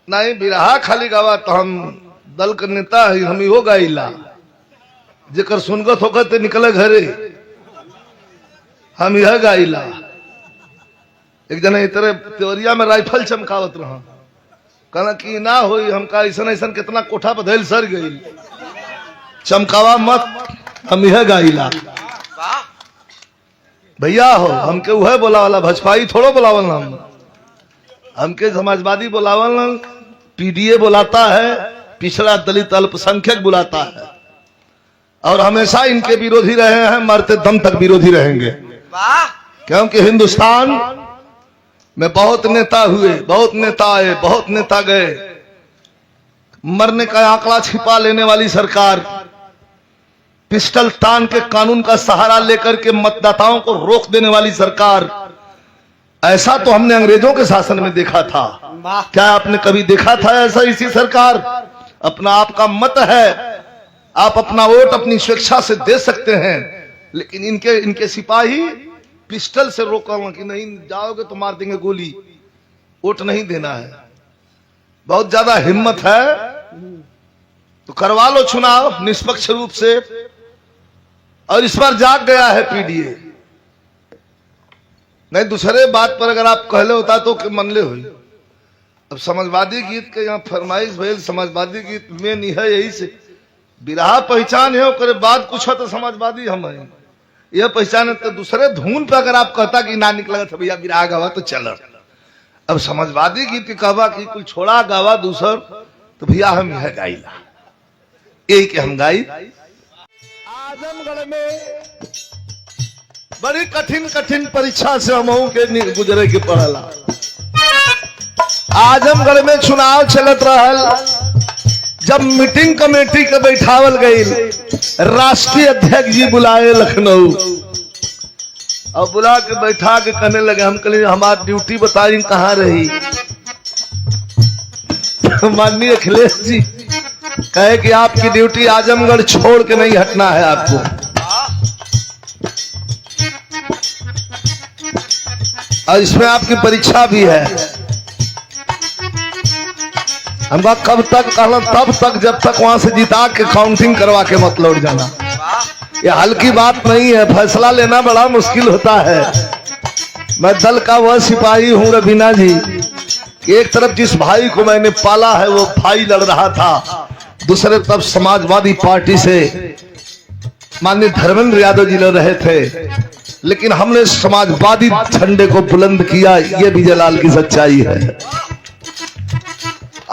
नहीं बिरहा खाली गावा तो हम दल के नेता है, हम ही हो गाइला जेकर सुनगत होकर ते निकले घरे, हम यह गाइला। एक जना इतरे तेवरिया में राइफल चमकावत रहा, कहना कि ना होई हमका ऐसा ऐसा कितना कोठा बधैल सर गई, चमकावा मत, हम यह गाइला। भैया हो हमके वह बोलावला, भाजपाई थोड़ो बोलावल हम, हमके समाजवादी बोलावल, पीडीए बुलाता है, पिछड़ा दलित अल्पसंख्यक बुलाता है, और हमेशा इनके विरोधी रहे हैं, मरते दम तक विरोधी रहेंगे। क्योंकि हिंदुस्तान में बहुत नेता हुए, बहुत नेता आए, बहुत नेता गए, मरने का आंकड़ा छिपा लेने वाली सरकार, पिस्टल तान के कानून का सहारा लेकर के मतदाताओं को रोक देने वाली सरकार, ऐसा तो हमने अंग्रेजों के शासन में देखा था। क्या आपने कभी देखा था ऐसा? इसी सरकार अपना आपका मत है, आप अपना वोट अपनी स्वेच्छा से दे सकते हैं, लेकिन इनके सिपाही पिस्टल से रोका कि नहीं जाओगे तो मार देंगे गोली, वोट नहीं देना है। बहुत ज्यादा हिम्मत है तो करवा लो चुनाव निष्पक्ष रूप से, और इस बार जाग गया है पीडीए। नहीं दूसरे बात पर अगर आप कहले होता तो मन ले हुई। अब समाजवादी गीत के यहाँ फरमाइश भेल, समाजवादी गीत में नहीं है, यही से बिरहा पहचान है, करे बाद कुछ है तो समाजवादी हम है, यह पहचान है। तो दूसरे धुन पे अगर आप कहता कि ना निकला था भैया बिरहा गावा तो चल, अब समाजवादी गीत के कहवा कि कोई छोड़ा गावा दूसर, तो भैया हम यह गाइला, यही के हम गाई। आजमगढ़ में बड़ी कठिन कठिन परीक्षा से हम के गुजरे के पड़ला। आजमगढ़ में चुनाव चलत रहल, जब मीटिंग कमेटी के बैठावल गई, राष्ट्रीय अध्यक्ष जी बुलाए लखनऊ, और बुला के बैठा के कहने लगे, हम कहले हमारी ड्यूटी बताई कहाँ रही। माननीय अखिलेश जी कहे कि आपकी ड्यूटी आजमगढ़ छोड़ के नहीं हटना है आपको। और इसमें आपकी परीक्षा भी है। हमका कब तक कहना, तब तक जब तक वहां से जिता के काउंटिंग करवा के मत लौट जाना। ये हल्की बात नहीं है, फैसला लेना बड़ा मुश्किल होता है। मैं दल का वह सिपाही हूं रवीना जी, एक तरफ जिस भाई को मैंने पाला है वो भाई लड़ रहा था, दूसरे तरफ समाजवादी पार्टी से माननीय धर्मेंद्र यादव जी लड़ रहे थे, लेकिन हमने समाजवादी झंडे को बुलंद किया, ये विजयलाल की सच्चाई है।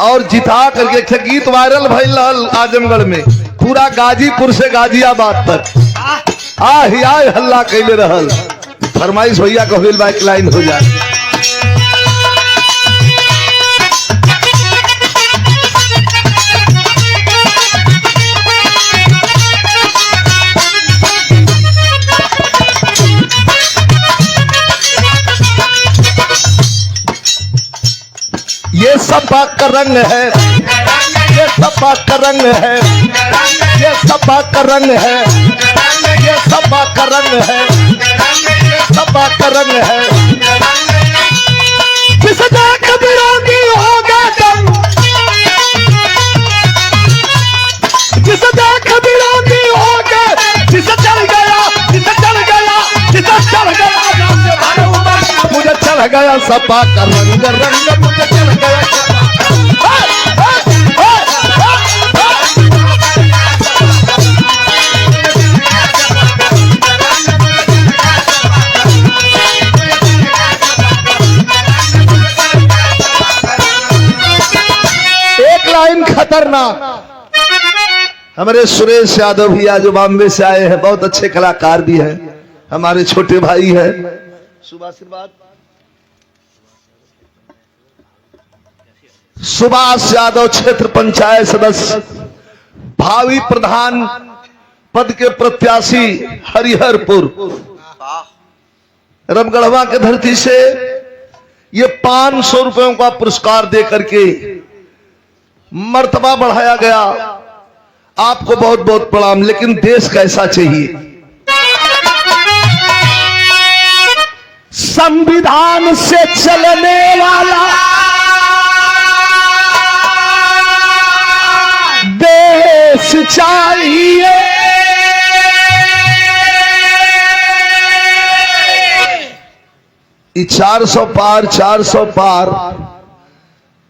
और जिता करके गीत वायरल भइल आजमगढ़ में, पूरा गाजीपुर से गाजियाबाद तक आए हल्ला कैले रहल। फरमाइश भैया को व्हील बाइक लाइन हो जाए। ये सपा का रंग है, ये सपा का रंग है, ये सपा का रंग है, ये सपा का रंग है, ये सपा का रंग है। जिस जाक विरोधी होगा दम, जिस जाक विरोधी होगा, जिसे चल गया, जिसे चल गया, जिसे चल गया, मुझे चल गया सपा का रंग, रंग मुझे चल गया। एक लाइन खतरनाक, हमारे सुरेश यादव भैया जो बॉम्बे से आए हैं, बहुत अच्छे कलाकार भी हैं, हमारे छोटे भाई हैं। शुभाशीर्वाद सुभाष यादव क्षेत्र पंचायत सदस्य, भावी प्रधान पद के प्रत्याशी हरिहरपुर रमगढ़वा के धरती से ये 500 रुपयों का पुरस्कार दे करके मर्तबा बढ़ाया गया। आपको बहुत बहुत प्रणाम। लेकिन देश कैसा चाहिए? संविधान से चलने वाला चाहिए। ई 400 पार 400 पार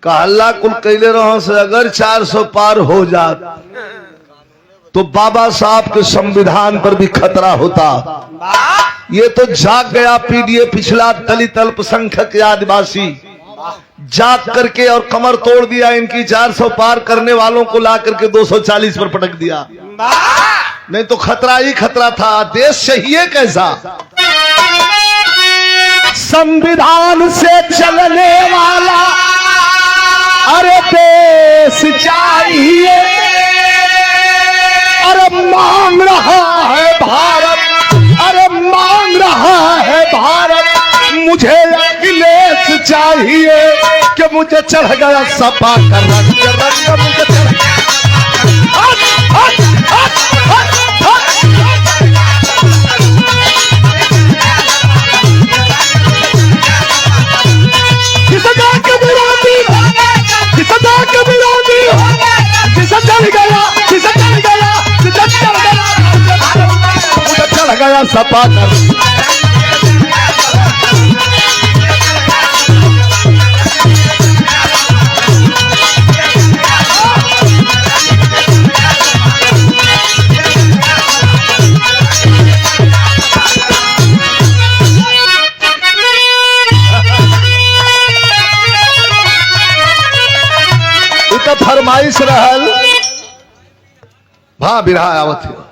का हल्ला कुल कैले रहो से अगर 400 पार हो जात तो बाबा साहब के संविधान पर भी खतरा होता। ये तो जाग गया पीडीए पिछड़ा दलित अल्पसंख्यक आदिवासी जाग करके और कमर तोड़ दिया। इनकी 400 पार करने वालों को ला करके 240 पर पटक दिया। नहीं तो खतरा ही खतरा था। देश चाहिए कैसा? संविधान से चलने वाला अरे देश चाहिए। अरे मांग रहा है भारत, अरे मांग रहा है भारत, मुझे अखिलेश चाहिए कि मुझे चढ़ गया सपा का रंग, मुझे चढ़ गया। गया सपा कर। फरमाइश रहल भा बिरहा आवत है।